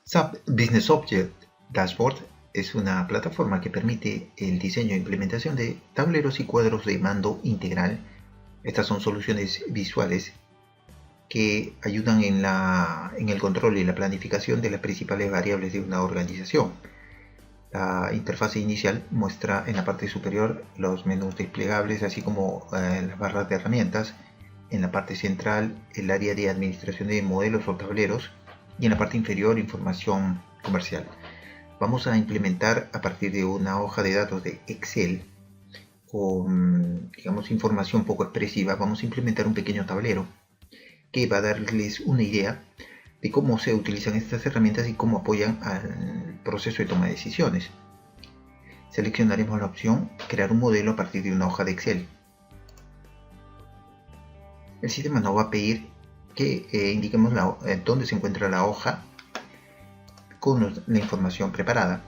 SAP Business Object Dashboard es una plataforma que permite el diseño e implementación de tableros y cuadros de mando integral. Estas son soluciones visuales que ayudan en el control y la planificación de las principales variables de una organización. La interfaz inicial muestra en la parte superior los menús desplegables, así como las barras de herramientas. En la parte central, el área de administración de modelos o tableros, y en la parte inferior, información comercial. Vamos a implementar a partir de una hoja de datos de Excel con, digamos, información poco expresiva. Vamos a implementar un pequeño tablero que va a darles una idea de cómo se utilizan estas herramientas y cómo apoyan al proceso de toma de decisiones. Seleccionaremos la opción crear un modelo a partir de una hoja de Excel. El sistema nos va a pedir que indiquemos dónde se encuentra la hoja con la información preparada.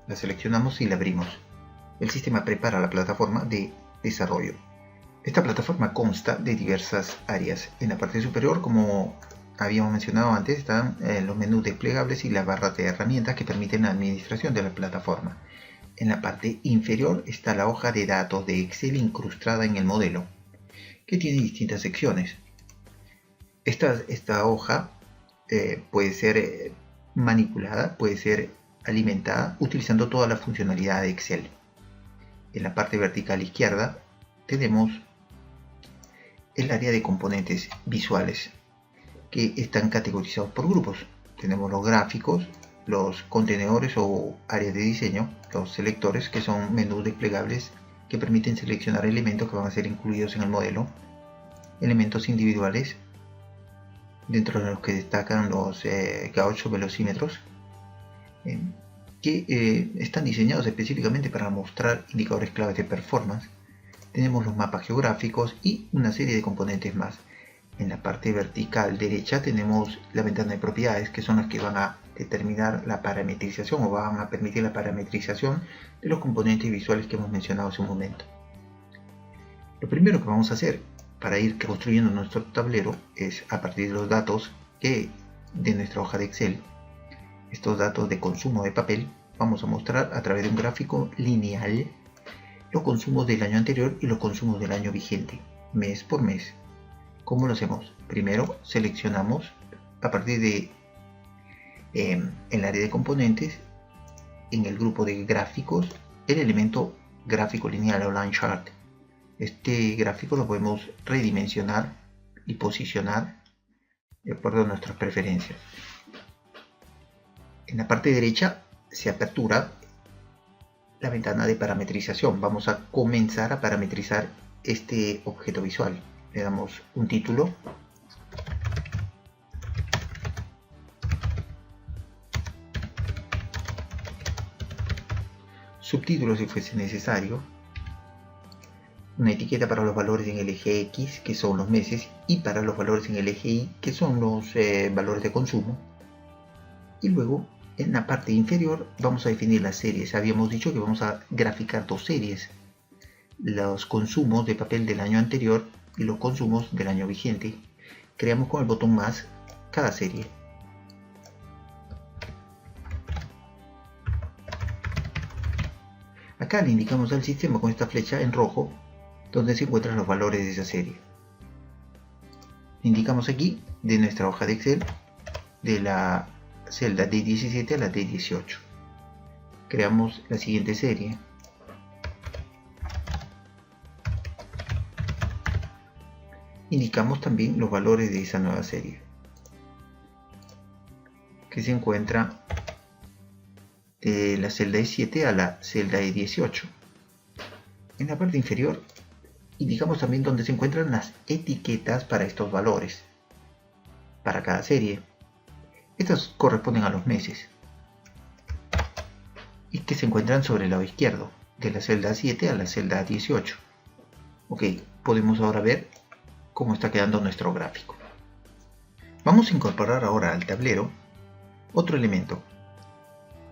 La seleccionamos y la abrimos. El sistema prepara la plataforma de desarrollo. Esta plataforma consta de diversas áreas. En la parte superior, como habíamos mencionado antes, están los menús desplegables y las barras de herramientas que permiten la administración de la plataforma. En la parte inferior está la hoja de datos de Excel incrustada en el modelo, que tiene distintas secciones. Esta hoja puede ser manipulada, puede ser alimentada utilizando toda la funcionalidad de Excel. En la parte vertical izquierda tenemos el área de componentes visuales que están categorizados por grupos. Tenemos los gráficos, los contenedores o áreas de diseño, los selectores, que son menús desplegables que permiten seleccionar elementos que van a ser incluidos en el modelo, elementos individuales, dentro de los que destacan los gauge o velocímetros, que están diseñados específicamente para mostrar indicadores claves de performance. Tenemos los mapas geográficos y una serie de componentes más. En la parte vertical derecha tenemos la ventana de propiedades, que son las que van a determinar la parametrización o van a permitir la parametrización de los componentes visuales que hemos mencionado hace un momento. Lo primero que vamos a hacer para ir construyendo nuestro tablero es, a partir de los datos de nuestra hoja de Excel, estos datos de consumo de papel, vamos a mostrar a través de un gráfico lineal los consumos del año anterior y los consumos del año vigente, mes por mes. ¿Cómo lo hacemos? Primero seleccionamos a partir de el área de componentes, en el grupo de gráficos, el elemento gráfico lineal o line chart. Este gráfico lo podemos redimensionar y posicionar de acuerdo a nuestras preferencias. En la parte derecha se apertura la ventana de parametrización. Vamos a comenzar a parametrizar este objeto visual. Le damos un título. Subtítulos si fuese necesario. Una etiqueta para los valores en el eje X, que son los meses, y para los valores en el eje Y, que son los valores de consumo. Y luego, en la parte inferior, vamos a definir las series. Habíamos dicho que vamos a graficar dos series: los consumos de papel del año anterior y los consumos del año vigente. Creamos con el botón más cada serie. Acá le indicamos al sistema con esta flecha en rojo donde se encuentran los valores de esa serie. Indicamos aquí de nuestra hoja de Excel, de la celda D17 a la D18. Creamos la siguiente serie. Indicamos también los valores de esa nueva serie, que se encuentra de la celda E7 a la celda E18. En la parte inferior indicamos también dónde se encuentran las etiquetas para estos valores, para cada serie. Estas corresponden a los meses y que se encuentran sobre el lado izquierdo, de la celda 7 a la celda 18. Ok, podemos ahora ver cómo está quedando nuestro gráfico. Vamos a incorporar ahora al tablero otro elemento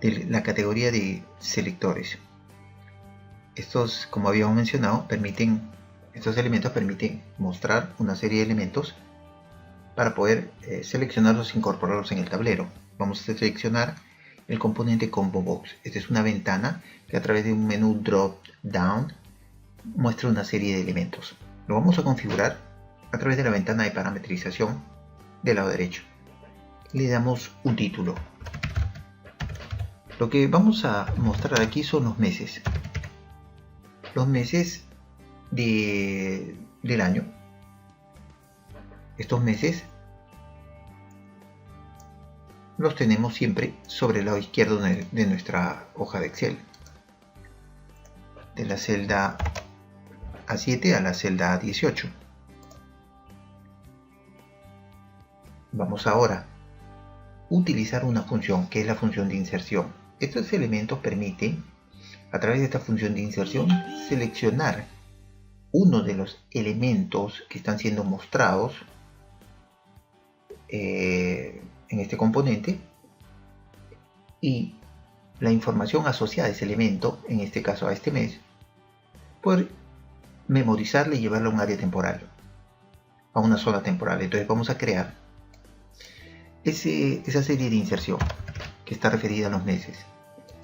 de la categoría de selectores. Estos, como habíamos mencionado, estos elementos permiten mostrar una serie de elementos para poder seleccionarlos e incorporarlos en el tablero. vamos a seleccionar el componente Combo Box. Esta es una ventana que a través de un menú drop down muestra una serie de elementos. Lo vamos a configurar a través de la ventana de parametrización del lado derecho. Le damos un título. Lo que vamos a mostrar aquí son los meses. Los meses del año. Estos meses los tenemos siempre sobre el lado izquierdo de nuestra hoja de Excel. De la celda A7 a la celda A18. Vamos ahora a utilizar una función que es la función de inserción. Estos elementos permiten, a través de esta función de inserción, seleccionar uno de los elementos que están siendo mostrados en este componente y la información asociada a ese elemento, en este caso a este mes, poder memorizarla y llevarla a un área temporal, a una zona temporal. Entonces vamos a crear esa serie de inserción que está referida a los meses.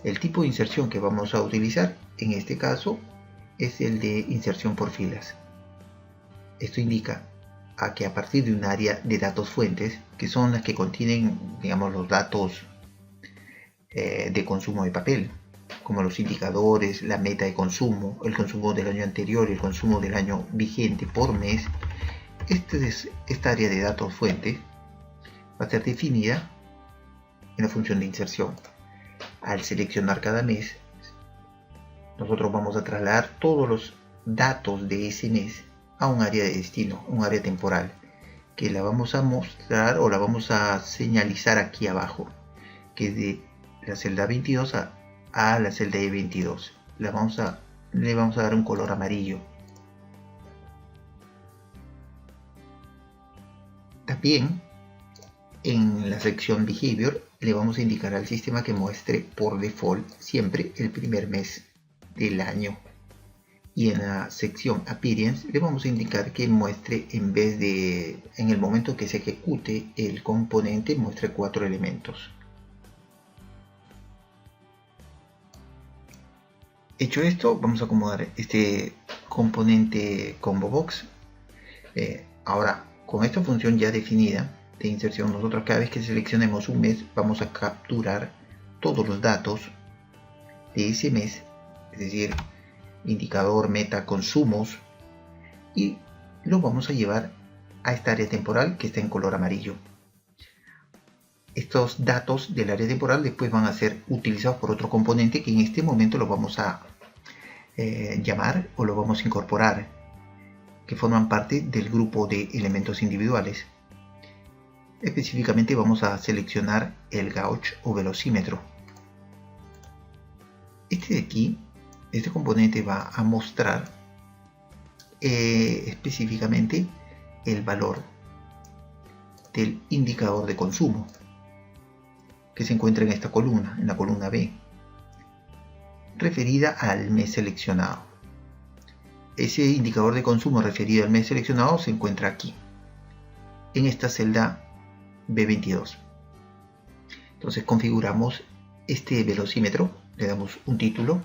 El tipo de inserción que vamos a utilizar en este caso es el de inserción por filas. Esto indica a que a partir de un área de datos fuentes, que son las que contienen, digamos, los datos de consumo de papel, como los indicadores, la meta de consumo, el consumo del año anterior y el consumo del año vigente por mes, esta área de datos fuentes va a ser definida en la función de inserción. Al seleccionar cada mes, nosotros vamos a trasladar todos los datos de ese mes a un área de destino, un área temporal, que la vamos a mostrar o la vamos a señalizar aquí abajo, que es de la celda 22 a la celda E22. Le vamos a dar un color amarillo. También en la sección Behavior le vamos a indicar al sistema que muestre por default siempre el primer mes del año. Y en la sección Appearance le vamos a indicar que muestre, en el momento que se ejecute el componente, muestre 4 elementos. Hecho esto, vamos a acomodar este componente Combo Box. Ahora, con esta función ya definida de inserción, nosotros cada vez que seleccionemos un mes vamos a capturar todos los datos de ese mes, es decir, indicador, meta, consumos, y los vamos a llevar a esta área temporal que está en color amarillo. Estos datos del área temporal después van a ser utilizados por otro componente que en este momento lo vamos a llamar o lo vamos a incorporar, que forman parte del grupo de elementos individuales. Específicamente vamos a seleccionar el gauge o velocímetro. Este de aquí, este componente va a mostrar específicamente el valor del indicador de consumo que se encuentra en esta columna, en la columna B, referida al mes seleccionado. Ese indicador de consumo referido al mes seleccionado se encuentra aquí, en esta celda B22. Entonces configuramos este velocímetro, le damos un título.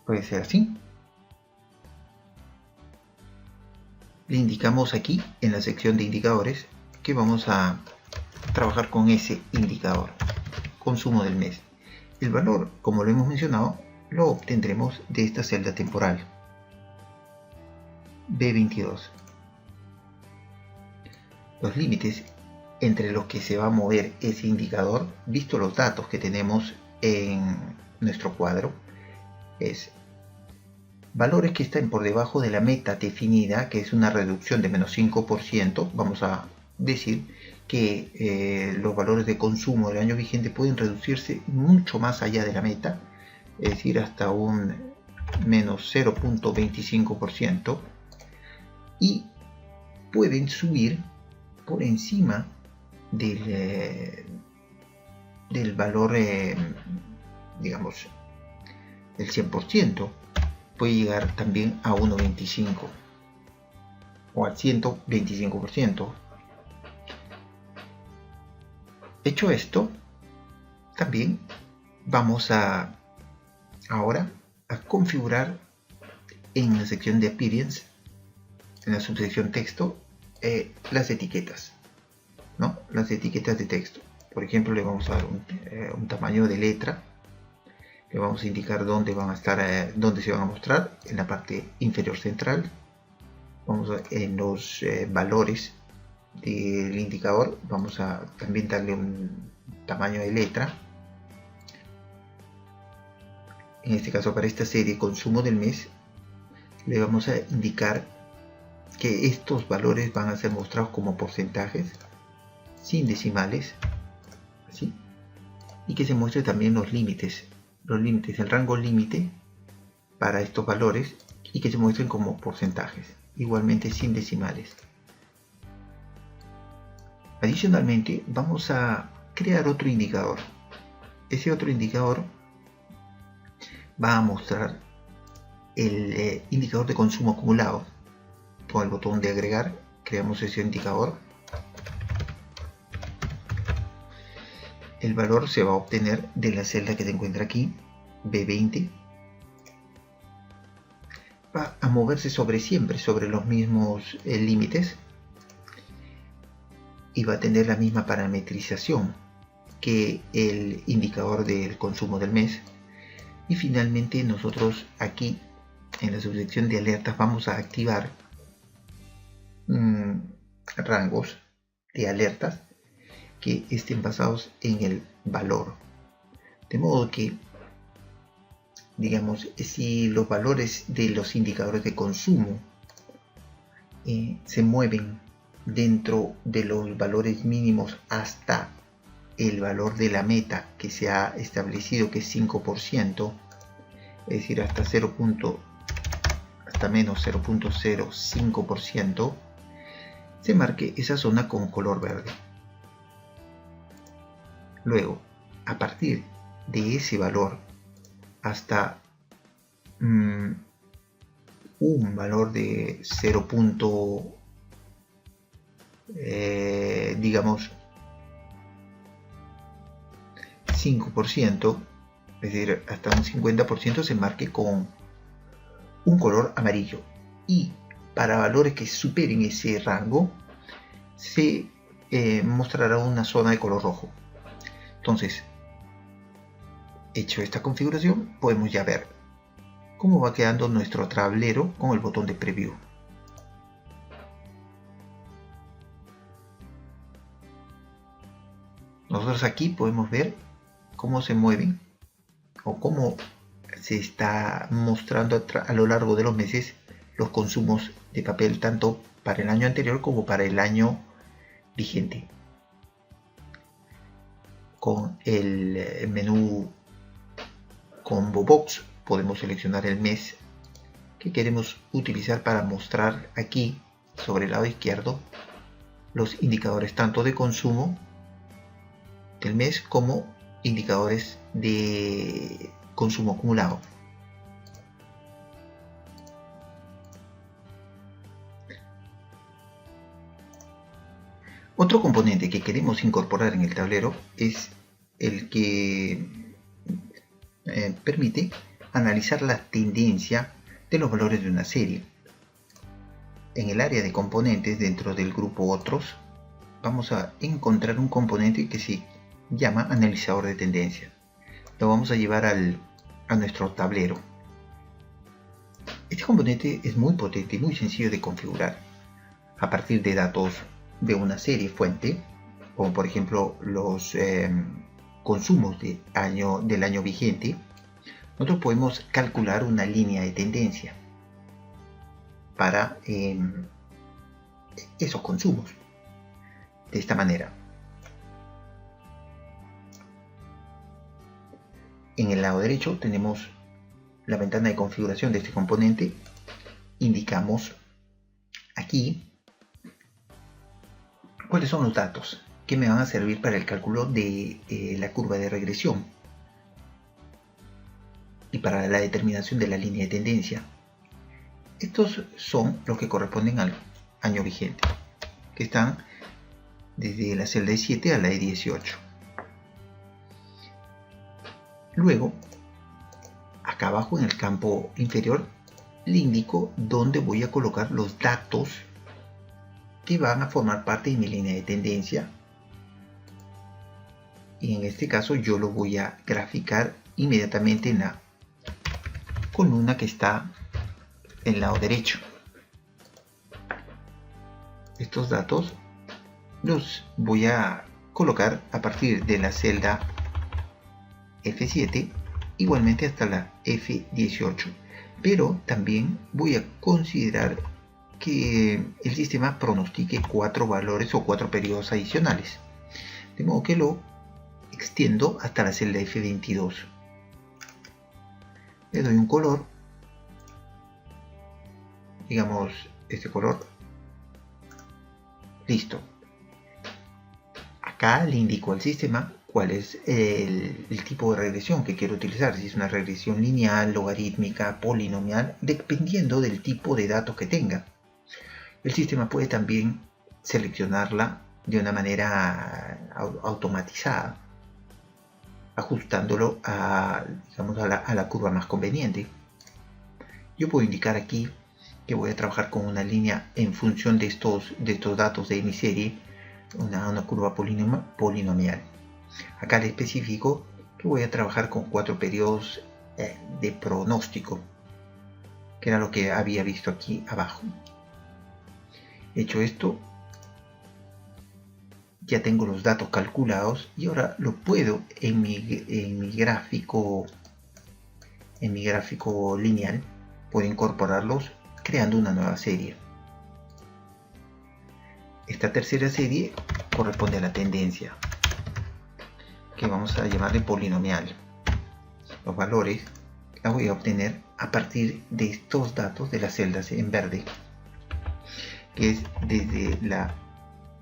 Puede ser así. Le indicamos aquí en la sección de indicadores que vamos a trabajar con ese indicador, consumo del mes. El valor, como lo hemos mencionado, lo obtendremos de esta celda temporal B22. Los límites entre los que se va a mover ese indicador, visto los datos que tenemos en nuestro cuadro, es valores que están por debajo de la meta definida, que es una reducción de menos 5%. Vamos a decir que los valores de consumo del año vigente pueden reducirse mucho más allá de la meta, es decir, hasta un menos 0.25%, y pueden subir por encima del valor, digamos, del 100%. puede llegar también a 1.25 o al 125%. Hecho esto, también vamos ahora a configurar en la sección de Appearance, en la subsección texto, las etiquetas, ¿no? Las etiquetas de texto. Por ejemplo, le vamos a dar un tamaño de letra. Le vamos a indicar dónde van a estar, dónde se van a mostrar, en la parte inferior central. En los valores del indicador vamos a también darle un tamaño de letra. En este caso, para esta serie consumo del mes, le vamos a indicar que estos valores van a ser mostrados como porcentajes sin decimales, así, y que se muestre también los límites, el rango límite para estos valores, y que se muestren como porcentajes, igualmente sin decimales. Adicionalmente, vamos a crear otro indicador. Ese otro indicador va a mostrar el indicador de consumo acumulado. Con el botón de agregar, creamos ese indicador. El valor se va a obtener de la celda que se encuentra aquí, B20. Va a moverse siempre sobre los mismos límites, y va a tener la misma parametrización que el indicador del consumo del mes. Y finalmente, nosotros aquí en la subsección de alertas vamos a activar rangos de alertas que estén basados en el valor, de modo que, digamos, si los valores de los indicadores de consumo se mueven dentro de los valores mínimos hasta el valor de la meta que se ha establecido, que es 5%, es decir, hasta menos 0.05%, se marque esa zona con color verde. Luego, a partir de ese valor hasta un valor de 0. Digamos 5%, es decir, hasta un 50%, se marque con un color amarillo, y para valores que superen ese rango se mostrará una zona de color rojo. Entonces, hecho esta configuración, podemos ya ver cómo va quedando nuestro tablero con el botón de preview. Nosotros aquí podemos ver cómo se mueven o cómo se está mostrando a lo largo de los meses los consumos de papel, tanto para el año anterior como para el año vigente. Con el menú Combo Box podemos seleccionar el mes que queremos utilizar para mostrar aquí sobre el lado izquierdo los indicadores tanto de consumo del mes como indicadores de consumo acumulado. Otro componente que queremos incorporar en el tablero es el que permite analizar la tendencia de los valores de una serie. En el área de componentes, dentro del grupo Otros, vamos a encontrar un componente que se llama analizador de tendencia. Lo vamos a llevar a nuestro tablero. Este componente es muy potente y muy sencillo de configurar. A partir de datos de una serie fuente, como por ejemplo los consumos del año vigente, nosotros podemos calcular una línea de tendencia para esos consumos. De esta manera, en el lado derecho tenemos la ventana de configuración de este componente. Indicamos aquí cuáles son los datos que me van a servir para el cálculo de la curva de regresión. y para la determinación de la línea de tendencia. Estos son los que corresponden al año vigente, que están desde la celda E7 a la E18. Luego, acá abajo en el campo inferior, le indico dónde voy a colocar los datos que van a formar parte de mi línea de tendencia. Y en este caso yo lo voy a graficar inmediatamente en la columna que está en el lado derecho. Estos datos los voy a colocar a partir de la celda F7, igualmente hasta la F18, pero también voy a considerar que el sistema pronostique 4 valores o 4 periodos adicionales, de modo que lo extiendo hasta la celda F22. Le doy un color, digamos este color. Listo. Acá le indico al sistema cuál es el tipo de regresión que quiero utilizar, si es una regresión lineal, logarítmica, polinomial, dependiendo del tipo de datos que tenga. El sistema puede también seleccionarla de una manera automatizada, ajustándolo a, digamos, a la curva más conveniente. Yo puedo indicar aquí que voy a trabajar con una línea en función de estos datos de mi serie, una curva polinomial. Acá le especifico que voy a trabajar con 4 periodos de pronóstico, que era lo que había visto aquí abajo. Hecho esto, ya tengo los datos calculados y ahora lo puedo en mi gráfico lineal, puedo incorporarlos creando una nueva serie. Esta tercera serie corresponde a la tendencia, que vamos a llamarle polinomial. Los valores los voy a obtener a partir de estos datos de las celdas en verde, que es desde la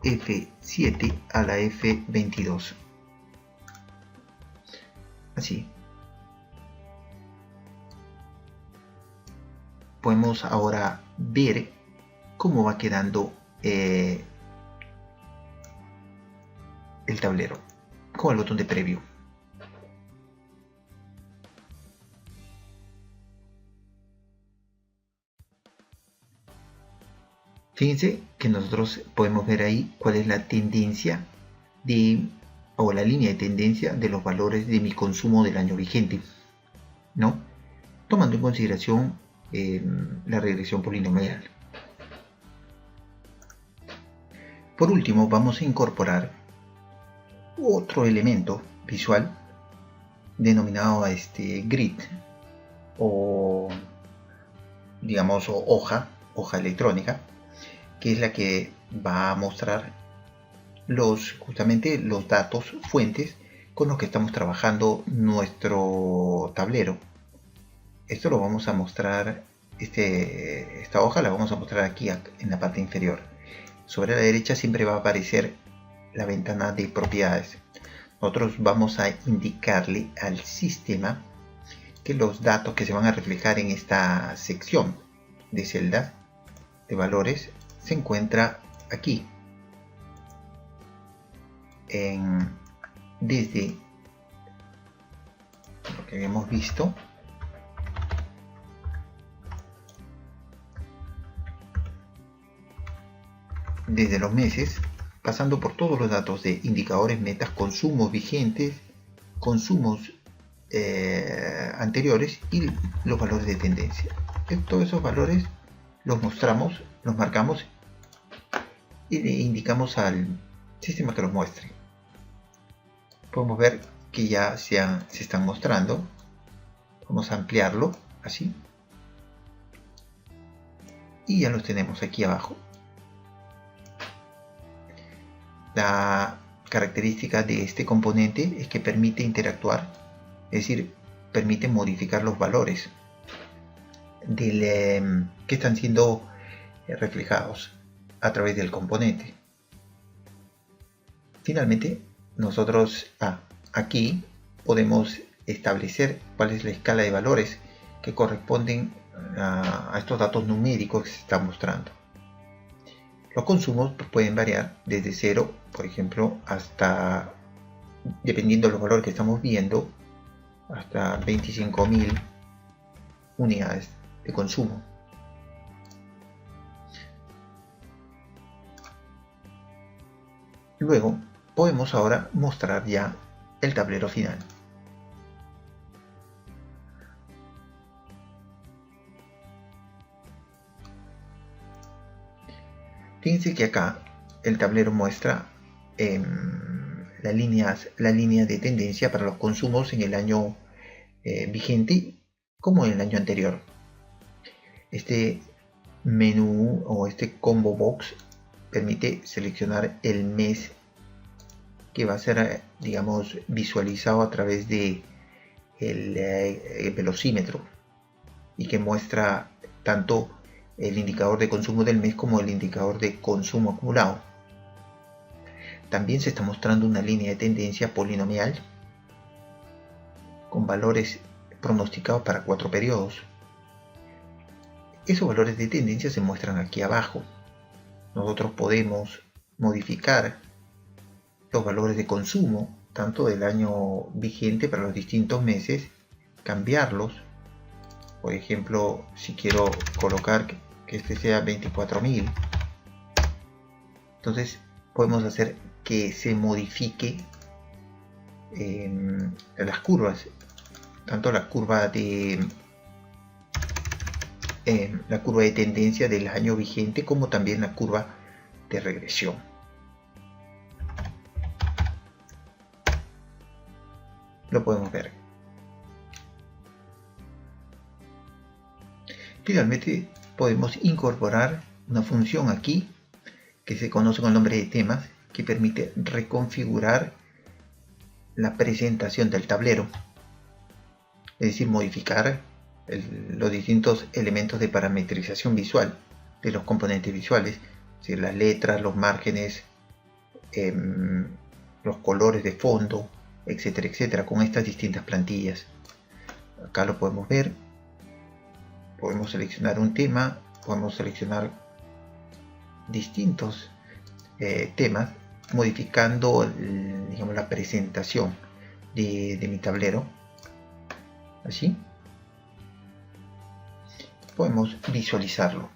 F7 a la F22. Así. Podemos ahora ver cómo va quedando el tablero con el botón de preview. Fíjense que nosotros podemos ver ahí cuál es la tendencia o la línea de tendencia de los valores de mi consumo del año vigente, ¿no? Tomando en consideración la regresión polinomial. Por último, vamos a incorporar otro elemento visual denominado grid o digamos hoja electrónica, que es la que va a mostrar justamente los datos fuentes con los que estamos trabajando nuestro tablero. Esto lo vamos a mostrar, esta hoja la vamos a mostrar aquí en la parte inferior. Sobre la derecha siempre va a aparecer la ventana de propiedades. Nosotros vamos a indicarle al sistema que los datos que se van a reflejar en esta sección de celdas de valores se encuentra aquí, desde lo que habíamos visto, desde los meses, pasando por todos los datos de indicadores, metas, consumos vigentes, consumos anteriores y los valores de tendencia. Todos esos valores los mostramos, los marcamos y le indicamos al sistema que los muestre. Podemos ver que ya se están mostrando. Vamos a ampliarlo así y ya los tenemos aquí abajo. La característica de este componente es que permite interactuar, es decir, permite modificar los valores que están siendo reflejados a través del componente. Finalmente, nosotros aquí podemos establecer cuál es la escala de valores que corresponden a estos datos numéricos que se están mostrando. Los consumos pueden variar desde 0, por ejemplo, hasta, dependiendo de los valores que estamos viendo, hasta 25.000 unidades de consumo. Luego podemos ahora mostrar ya el tablero final. Fíjense que acá el tablero muestra la línea de tendencia para los consumos en el año vigente como en el año anterior. Este menú o este combo box permite seleccionar el mes que va a ser, digamos, visualizado a través de el velocímetro, y que muestra tanto el indicador de consumo del mes como el indicador de consumo acumulado. También se está mostrando una línea de tendencia polinomial con valores pronosticados para 4 periodos. Esos valores de tendencia se muestran aquí abajo. Nosotros podemos modificar los valores de consumo tanto del año vigente para los distintos meses, cambiarlos. Por ejemplo, si quiero colocar que este sea 24.000, entonces podemos hacer que se modifique las curvas, tanto la curva de tendencia del año vigente como también la curva de regresión. Lo podemos ver. Finalmente podemos incorporar una función aquí que se conoce con el nombre de temas, que permite reconfigurar la presentación del tablero, es decir, modificar los distintos elementos de parametrización visual de los componentes visuales, es decir, las letras, los márgenes, los colores de fondo, etcétera, etcétera, con estas distintas plantillas. Acá lo podemos ver. Podemos seleccionar un tema, podemos seleccionar distintos temas, modificando, digamos, la presentación de mi tablero. Así podemos visualizarlo.